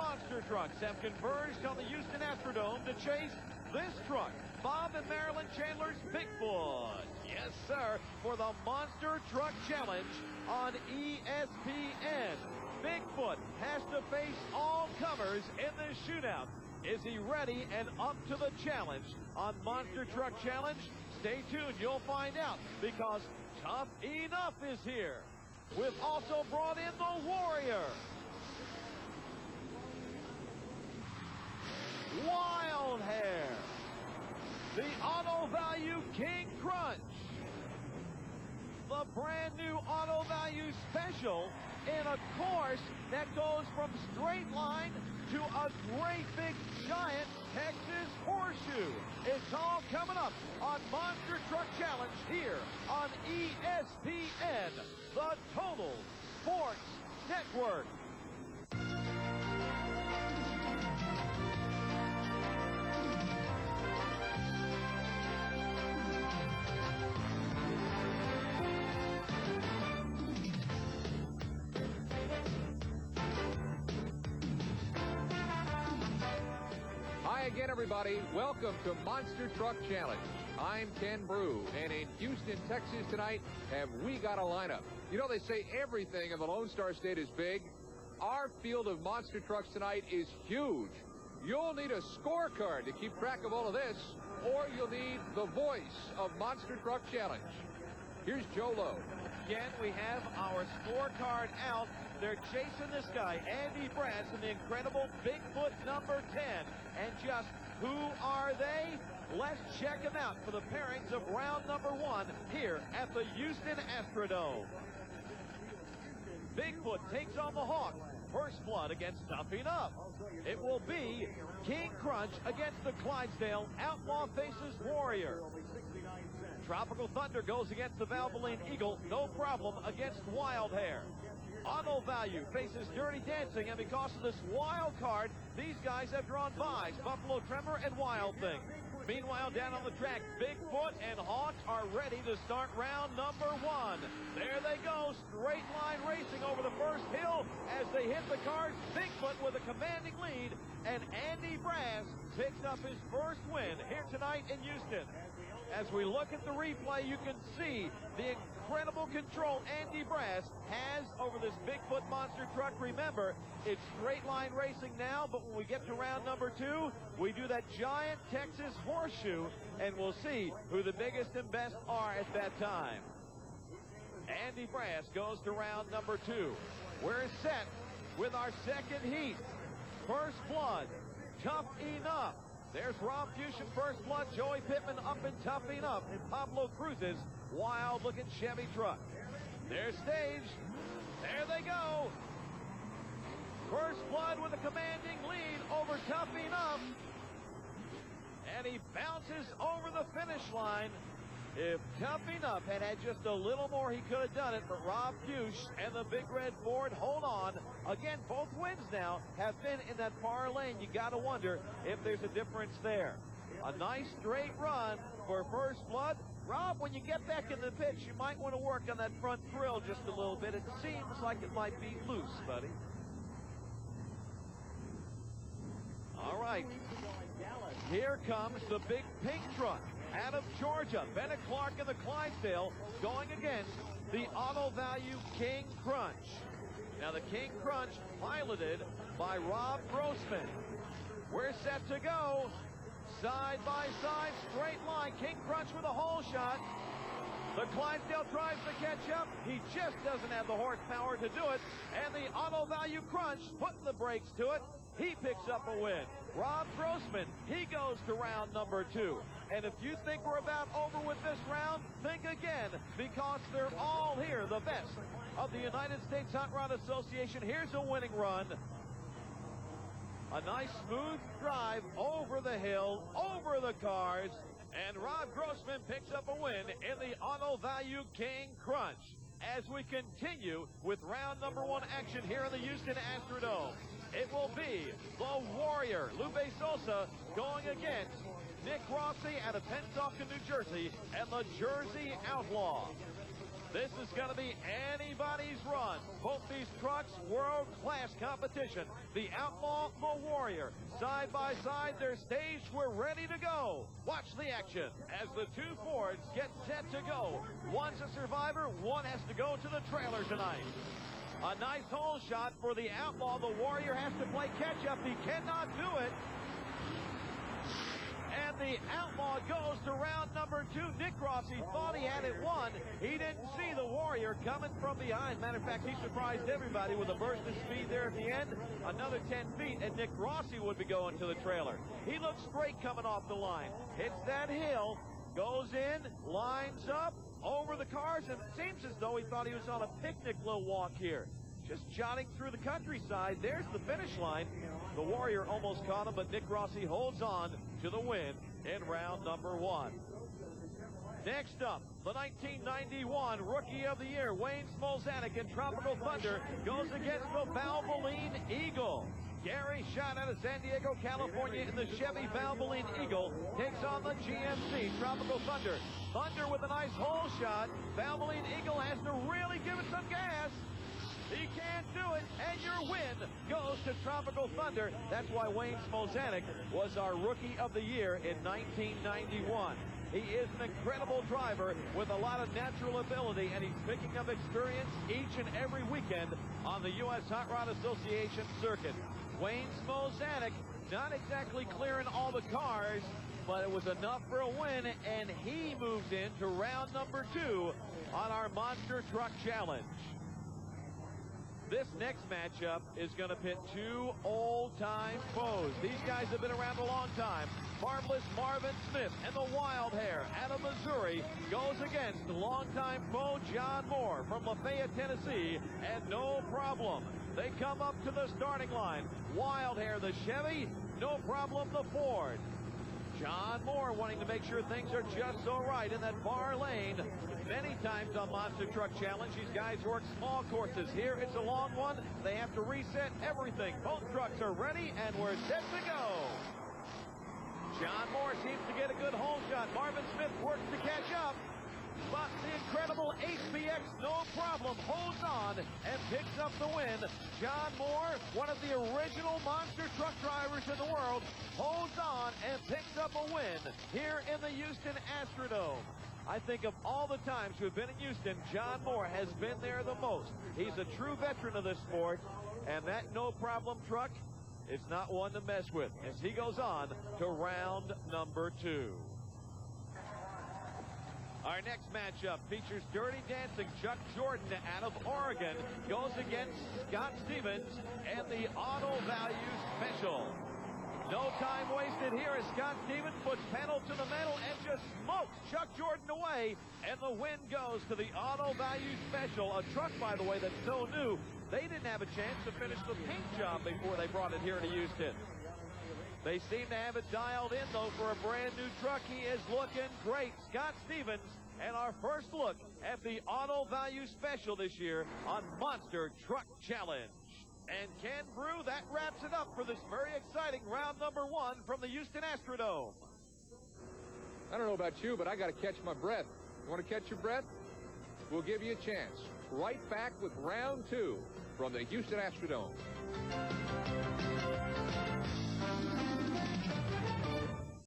monster trucks have converged on the Houston Astrodome to chase this truck, Bob and Marilyn Chandler's Bigfoot. Yes, sir, for the Monster Truck Challenge on ESPN. Bigfoot has to face all comers in this shootout. Is he ready and up to the challenge on Monster Truck Challenge? Stay tuned, you'll find out, because Tough Enough is here. We've also brought in the Warrior. Wild Hair. The Auto Value King Crunch. The brand new Auto Value Special in a course that goes from straight line to a great big giant Texas horseshoe. It's all coming up on Monster Truck Challenge here on ESPN, the Total Sports Network. Again, everybody, welcome to Monster Truck Challenge. I'm Ken Brew, and in Houston, Texas tonight, have we got a lineup. You know, they say everything in the Lone Star State is big. Our field of monster trucks tonight is huge. You'll need a scorecard to keep track of all of this, or you'll need the voice of Monster Truck Challenge. Here's Joe Lowe. Again, we have our scorecard out. They're chasing this guy, Andy Brass, in the incredible Bigfoot number 10. And just who are they? Let's check them out for the pairings of round number 1 here at the Houston Astrodome. Bigfoot takes on the Hawk. First Blood against Stuffing Up. It will be King Crunch against the Clydesdale. Outlaw faces Warrior. Tropical Thunder goes against the Valvoline Eagle. No problem against Wild Hair. Auto Value faces Dirty Dancing, and because of this wild card, these guys have drawn buys, Buffalo Tremor and Wild Thing. Meanwhile, down on the track, Bigfoot and Hawk are ready to start round number 1. There they go, straight line racing over the first hill as they hit the cars. Bigfoot with a commanding lead, and Andy Brass picks up his first win here tonight in Houston. As we look at the replay, you can see the incredible control Andy Brass has over this Bigfoot monster truck. Remember, it's straight line racing now, but when we get to round number 2, we do that giant Texas horseshoe, and we'll see who the biggest and best are at that time. Andy Brass goes to round number 2. We're set with our second heat. First Blood, Tough Enough. There's Rob Fuchsia, First Blood, Joey Pittman up and Toughing Up, and Pablo Cruz's wild-looking Chevy truck. Their stage. There they go. First Blood with a commanding lead over Toughing Up. And he bounces over the finish line. If Toughing Up had just a little more, he could have done it. But Rob Fuchs and the Big Red Ford hold on. Again, both wins now have been in that far lane. You got to wonder if there's a difference there. A nice straight run for First Blood. Rob, when you get back in the pits, you might want to work on that front grill just a little bit. It seems like it might be loose, buddy. All right. Here comes the big pink truck out of Georgia. Bennett Clark and the Clydesdale going against the Auto Value King Crunch. Now the King Crunch piloted by Rob Grossman. We're set to go. Side by side, straight line. King Crunch with a hole shot. The Clydesdale tries to catch up. He just doesn't have the horsepower to do it. And the Auto Value Crunch putting the brakes to it. He picks up a win. Rob Grossman, he goes to round number 2. And if you think we're about over with this round, think again, because they're all here, the best of the United States Hot Rod Association. Here's a winning run. A nice smooth drive over the hill, over the cars, and Rob Grossman picks up a win in the Auto Value King Crunch. As we continue with round number 1 action here in the Houston Astrodome, it will be the Warrior, Lupe Sosa, going against Nick Rossi out of Pennsauken, New Jersey, and the Jersey Outlaw. This is going to be anybody's run. Both these trucks, world-class competition. The Outlaw, the Warrior. Side by side, they're staged. We're ready to go. Watch the action as the two Fords get set to go. One's a survivor. One has to go to the trailer tonight. A nice hole shot for the Outlaw. The Warrior has to play catch-up. He cannot do it. And the Outlaw goes to round number 2. Nick Rossi thought he had it won. He didn't see the Warrior coming from behind. Matter of fact, he surprised everybody with a burst of speed there at the end. Another 10 feet, and Nick Rossi would be going to the trailer. He looks great coming off the line. Hits that hill, goes in, lines up, over the cars, and it seems as though he thought he was on a picnic little walk here. Just jotting through the countryside. There's the finish line. The Warrior almost caught him, but Nick Rossi holds on to the win in round number 1. Next up, the 1991 Rookie of the Year, Wayne Smolzanek in Tropical Thunder, goes against the Valvoline Eagle. Gary shot out of San Diego, California in the Chevy Valvoline Eagle, takes on the GMC Tropical Thunder. Thunder with a nice hole shot. Valvoline Eagle has to really give it some gas. He can't do it, and your win goes to Tropical Thunder. That's why Wayne Smolzanek was our Rookie of the Year in 1991. He is an incredible driver with a lot of natural ability, and he's picking up experience each and every weekend on the U.S. Hot Rod Association circuit. Wayne Smolzanek not exactly clearing all the cars, but it was enough for a win, and he moves into round number 2 on our Monster Truck Challenge. This next matchup is going to pit two old-time foes. These guys have been around a long time. Harmless Marvin Smith and the Wild Hair out of Missouri goes against the longtime foe John Moore from Lafayette, Tennessee, and no problem. They come up to the starting line. Wild Hair, the Chevy, no problem, the Ford. John Moore wanting to make sure things are just so right in that far lane. Many times on Monster Truck Challenge, these guys work small courses. Here it's a long one. They have to reset everything. Both trucks are ready, and we're set to go. John Moore seems to get a good hole shot. Marvin Smith works to catch up. But the incredible HBX, no problem, holds on and picks up the win. John Moore, one of the original monster truck drivers in the world, holds on and picks up a win here in the Houston Astrodome. I think of all the times we've been in Houston, John Moore has been there the most. He's a true veteran of this sport, and that no-problem truck, it's not one to mess with as he goes on to round number 2. Our next matchup features Dirty Dancing Chuck Jordan out of Oregon, goes against Scott Stevens and the Auto Value Special. No time wasted here as Scott Stevens puts pedal to the metal and just smokes Chuck Jordan away, and the win goes to the Auto Value Special, a truck, by the way, that's so new, they didn't have a chance to finish the paint job before they brought it here to Houston. They seem to have it dialed in, though, for a brand-new truck. He is looking great. Scott Stevens, and our first look at the Auto Value Special this year on Monster Truck Challenge. And Ken Brew, that wraps it up for this very exciting round number 1 from the Houston Astrodome. I don't know about you, but I got to catch my breath. You want to catch your breath? We'll give you a chance. Right back with round 2 from the Houston Astrodome.